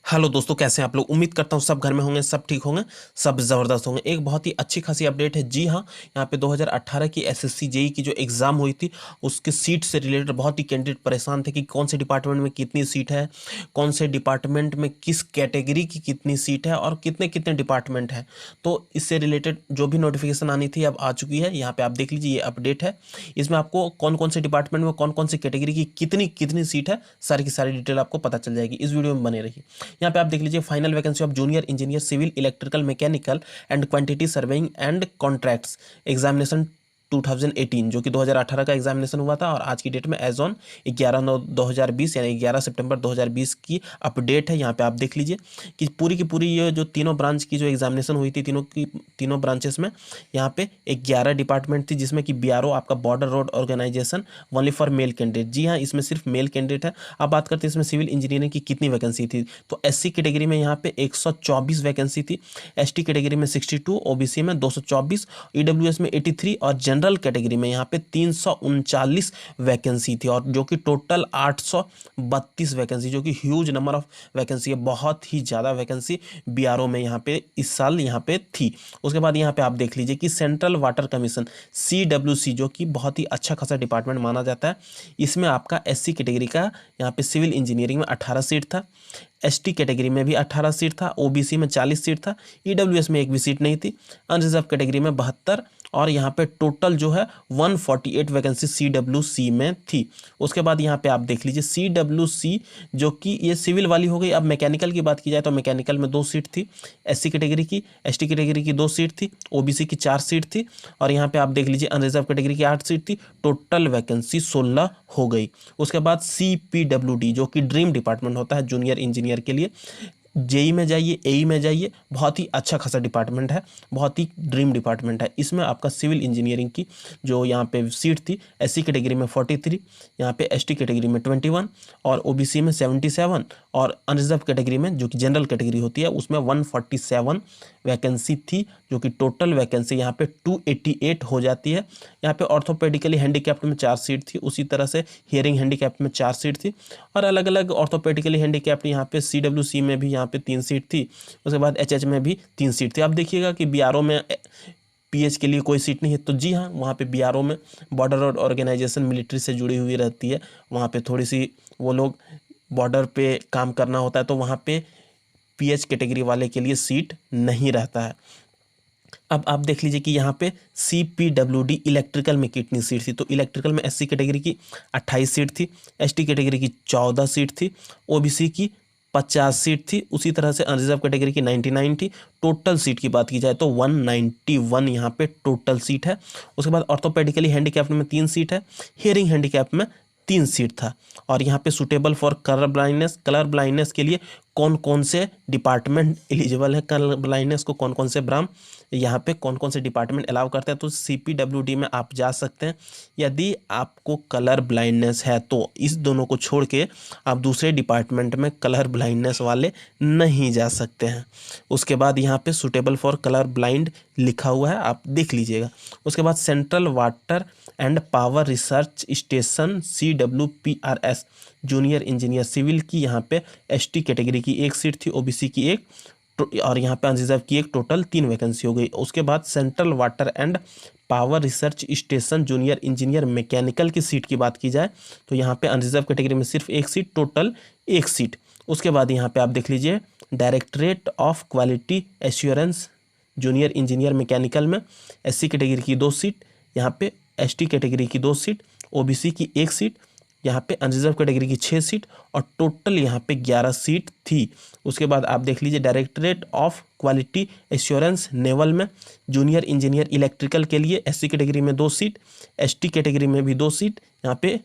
Hello दोस्तों, कैसे हैं आप लोग। उम्मीद करता हूँ सब घर में होंगे, सब ठीक होंगे, सब ज़बरदस्त होंगे। एक बहुत ही अच्छी खासी अपडेट है। जी हाँ, यहाँ पे 2018 की एसएससी जेई की जो एग्ज़ाम हुई थी उसके सीट से रिलेटेड बहुत ही कैंडिडेट परेशान थे कि कौन से डिपार्टमेंट में कितनी सीट है, कौन से डिपार्टमेंट में किस कैटेगरी की कितनी सीट है और कितने कितने डिपार्टमेंट हैं। तो इससे रिलेटेड जो भी नोटिफिकेशन आनी थी अब आ चुकी है। यहाँ पर आप देख लीजिए, ये अपडेट है। इसमें आपको कौन कौन से डिपार्टमेंट में कौन कौन सी कैटेगरी की कितनी कितनी सीट है, सारी की सारी डिटेल आपको पता चल जाएगी। इस वीडियो में बने रहिए। यहाँ पे आप देख लीजिए, final vacancy of junior engineer civil electrical mechanical and quantity surveying and contracts examination 2018, जो कि 2018 का एग्जामिनेशन हुआ था और आज की डेट में एज ऑन 11/9/2020 यानी 11 सितंबर 2020 की अपडेट है। यहाँ पे आप देख लीजिए कि पूरी ये जो तीनों ब्रांच की जो एग्जामिनेशन हुई थी, तीनों ब्रांचेस में यहाँ पे 11 डिपार्टमेंट थी, जिसमें कि बीआरओ आपका border road organization only for male candidate. जी हाँ, इसमें सिर्फ मेल कैंडिडेट है। अब बात करते हैं इसमें सिविल इंजीनियरिंग की कितनी वैकेंसी थी। तो एससी कैटेगरी में यहाँ पे 124 वैकेंसी थी, एसटी कैटेगरी में 62, ओबीसी में 224, ईडब्ल्यूएस में 83 और जनरल कैटेगरी में यहाँ पे 339 वैकेंसी थी, और जो कि टोटल 832 वैकेंसी, जो कि ह्यूज नंबर ऑफ वैकेंसी है। बहुत ही ज़्यादा वैकेंसी बीआरओ में यहाँ पे इस साल यहाँ पे थी। उसके बाद यहाँ पे आप देख लीजिए कि सेंट्रल वाटर कमीशन सीडब्ल्यूसी, जो कि बहुत ही अच्छा खासा डिपार्टमेंट माना जाता है, इसमें आपका एससी कैटेगरी का यहाँ पे सिविल इंजीनियरिंग में 18 सीट था, एसटी कैटेगरी में भी 18 सीट था, ओबीसी में 40 सीट था, ईडब्ल्यूएस में एक भी सीट नहीं थी, अनरिजर्व कैटेगरी में 72, और यहाँ पे टोटल जो है 148 वैकेंसी सीडब्ल्यूसी में थी। उसके बाद यहाँ पे आप देख लीजिए सीडब्ल्यूसी, जो कि ये सिविल वाली हो गई। अब मैकेनिकल की बात की जाए तो मैकेनिकल में 2 सीट थी, एससी कैटेगरी की, एसटी कैटेगरी की 2 सीट थी, ओबीसी की 4 सीट थी, और यहाँ पे आप देख लीजिए अनरिजर्व कैटेगरी की 8 सीट थी। टोटल वैकेंसी 16 हो गई। उसके बाद सीपीडब्ल्यूडी, जो कि ड्रीम डिपार्टमेंट होता है जूनियर इंजीनियर के लिए, जेई में जाइए, एई में जाइए, बहुत ही अच्छा खासा डिपार्टमेंट है, बहुत ही ड्रीम डिपार्टमेंट है। इसमें आपका सिविल इंजीनियरिंग की जो यहाँ पे सीट थी, एससी कैटेगरी में 43, यहाँ पे एसटी कैटेगरी में 21 और ओबीसी में 77, और अनरिजर्व कैटेगरी में जो कि जनरल कैटेगरी होती है उसमें 147 वैकेंसी थी, जो कि टोटल वैकेंसी यहाँ पे 288 हो जाती है। यहाँ पे ऑर्थोपेडिकली हैंडीकैप्ड में 4 सीट थी, उसी तरह से हियरिंग हैंडीकैप्ड में 4 सीट थी, और अलग अलग ऑर्थोपेडिकली हैंडीकैप्ड यहाँ पे सीडब्ल्यूसी में भी यहाँ पे 3 सीट थी। उसके बाद एचएच में भी 3 सीट थी। अब देखिएगा कि बीआरओ में पीएच के लिए कोई सीट नहीं है, तो जी हाँ, वहाँ पे बीआरओ में बॉर्डर रोड ऑर्गेनाइजेशन मिलिट्री से जुड़ी हुई रहती है, वहाँ पे थोड़ी सी वो लोग बॉर्डर पे काम करना होता है, तो वहाँ पे पीएच कैटेगरी वाले के लिए सीट नहीं रहता है। अब आप देख लीजिए कि यहाँ पे सीपीडब्ल्यूडी इलेक्ट्रिकल में कितनी सीट थी। तो इलेक्ट्रिकल में एससी कैटेगरी की 28 सीट थी, एसटी कैटेगरी की 14 सीट थी, ओबीसी की 50 सीट थी, उसी तरह से अनरिजर्व कैटेगरी की 99 थी। टोटल सीट की बात की जाए तो 191 यहाँ पे टोटल सीट है। उसके बाद ऑर्थोपेडिकली हैंडीकैप्ड में 3 सीट है, हियरिंग हैंडीकैप में 3 सीट था। और यहाँ पे सुटेबल फॉर कलर ब्लाइंडनेस के लिए कौन कौन से डिपार्टमेंट एलिजिबल है, कलर ब्लाइंडनेस को कौन कौन से ब्रांच यहाँ पे कौन कौन से डिपार्टमेंट अलाउ करते हैं, तो सीपीडब्ल्यूडी में आप जा सकते हैं। यदि आपको कलर ब्लाइंडनेस है तो इस दोनों को छोड़ के आप दूसरे डिपार्टमेंट में कलर ब्लाइंडनेस वाले नहीं जा सकते हैं। उसके बाद यहाँ पे सुटेबल फॉर कलर ब्लाइंड लिखा हुआ है, आप देख लीजिएगा। उसके बाद central water and power research station CWPRS junior engineer civil की यहाँ पे एसटी कैटेगरी की 1 सीट थी, ओबीसी की 1, और यहाँ पे अनरिजर्व की 1, टोटल 3 वैकेंसी हो गई। उसके बाद central water and power research station junior engineer mechanical की सीट की बात की जाए तो यहाँ पे अनरिजर्व कैटेगरी में सिर्फ 1 सीट, टोटल 1 सीट। उसके बाद यहाँ पे आप देख लीजिए directorate of quality assurance junior engineer mechanical में एससी कैटेगरी की 2 सीट, यहाँ पे एसटी कैटेगरी की 2 सीट, ओबीसी की 1 सीट, यहाँ पे अनरिजर्व कैटेगरी की 6 सीट, और टोटल यहाँ पे 11 सीट थी। उसके बाद आप देख लीजिए directorate of quality assurance naval में जूनियर इंजीनियर इलेक्ट्रिकल के लिए एससी कैटेगरी में 2 सीट, एसटी कैटेगरी में भी 2 सीट, यहाँ पे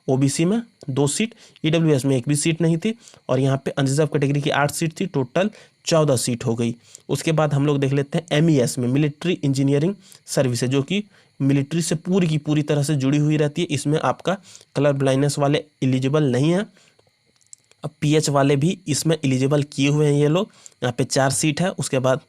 ओबीसी में 2 सीट, ईडब्ल्यूएस में 1 भी सीट नहीं थी, और यहाँ पे अनरिजर्व कैटेगरी की 8 सीट थी, टोटल 14 सीट हो गई। उसके बाद हम लोग देख लेते हैं एमईएस में मिलिट्री इंजीनियरिंग सर्विसेज, जो कि मिलिट्री से पूरी की पूरी तरह से जुड़ी हुई रहती है। इसमें आपका कलर ब्लाइंडनेस वाले एलिजिबल नहीं है। अब पीएच वाले भी इसमें एलिजिबल किए हुए हैं ये लोग। यहाँ पे 4 सीट है। उसके बाद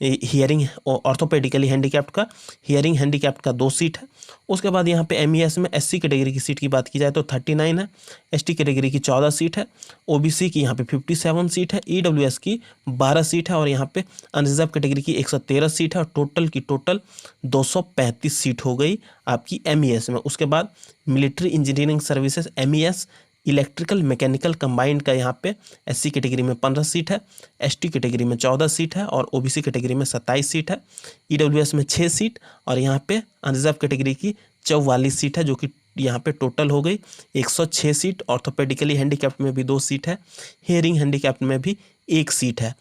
हियरिंग ऑर्थोपेडिकली हैंडीकैप्ड का, हियरिंग हैंडीकैप्ड का 2 सीट है। उसके बाद यहाँ पे MES में SC कैटेगरी की सीट की बात की जाए तो 39 है, ST कैटेगरी की 14 सीट है, OBC की यहाँ पे 57 सीट है, EWS की 12 सीट है और यहाँ पे अनरिजर्व कैटेगरी की 113 सीट है और टोटल की टोटल 235 सीट हो गई आपकी MES में। उसके बाद military engineering services MES electrical mechanical combined का यहाँ पे SC कैटेगरी में 15 सीट है, ST कैटेगरी में 14 सीट है और OBC कैटेगरी में 27 सीट है, EWS में 6 सीट और यहाँ पे अनरिजर्व कैटेगरी की 44 सीट है, जो कि यहाँ पे टोटल हो गई 106 सीट। ऑर्थोपेडिकली हैंडीकैप्ड में भी 2 सीट है, हियरिंग हैंडीकैप्ड में भी 1 सीट है।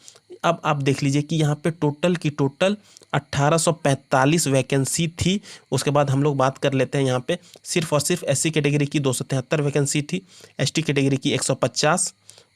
अब आप देख लीजिए कि यहाँ पे टोटल की टोटल 1845 वैकेंसी थी। उसके बाद हम लोग बात कर लेते हैं यहाँ पे सिर्फ और सिर्फ SC कैटेगरी की 273 वैकेंसी थी, ST कैटेगरी की 150,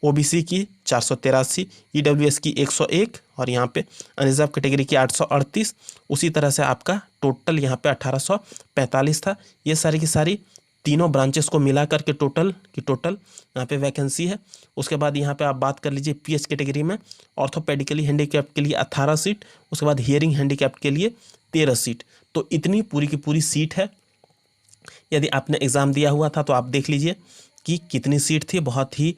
OBC की 483, EWS की 101 और यहाँ पे अनरिजर्व कैटेगरी की 838। उसी तरह से आपका टोटल यहाँ पे 1845 था। ये सारी की सारी तीनों ब्रांचेस को मिला करके टोटल की टोटल यहाँ पे वैकेंसी है। उसके बाद यहाँ पे आप बात कर लीजिए PH कैटेगरी में ऑर्थोपेडिकली हैंडीकैप्ड के लिए 18 सीट, उसके बाद हियरिंग हैंडीकैप्ड के लिए 13 सीट। तो इतनी पूरी की पूरी सीट है। यदि आपने एग्ज़ाम दिया हुआ था तो आप देख लीजिए कि कितनी सीट थी। बहुत ही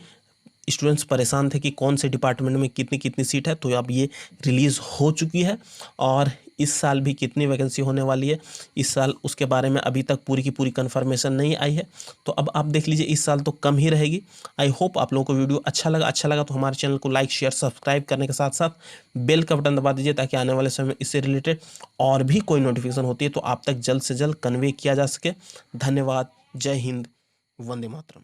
स्टूडेंट्स परेशान थे कि कौन से डिपार्टमेंट में कितनी कितनी सीट है। तो अब ये रिलीज़ हो चुकी है और इस साल भी कितनी वैकेंसी होने वाली है इस साल, उसके बारे में अभी तक पूरी की पूरी कंफर्मेशन नहीं आई है। तो अब आप देख लीजिए इस साल तो कम ही रहेगी। आई होप आप लोगों को वीडियो अच्छा लगा तो हमारे चैनल को लाइक शेयर सब्सक्राइब करने के साथ साथ बेल का बटन दबा दीजिए ताकि आने वाले समय में इससे रिलेटेड और भी कोई नोटिफिकेशन होती है तो आप तक जल्द से जल्द कन्वे किया जा सके। धन्यवाद। जय हिंद। वंदे मातरम।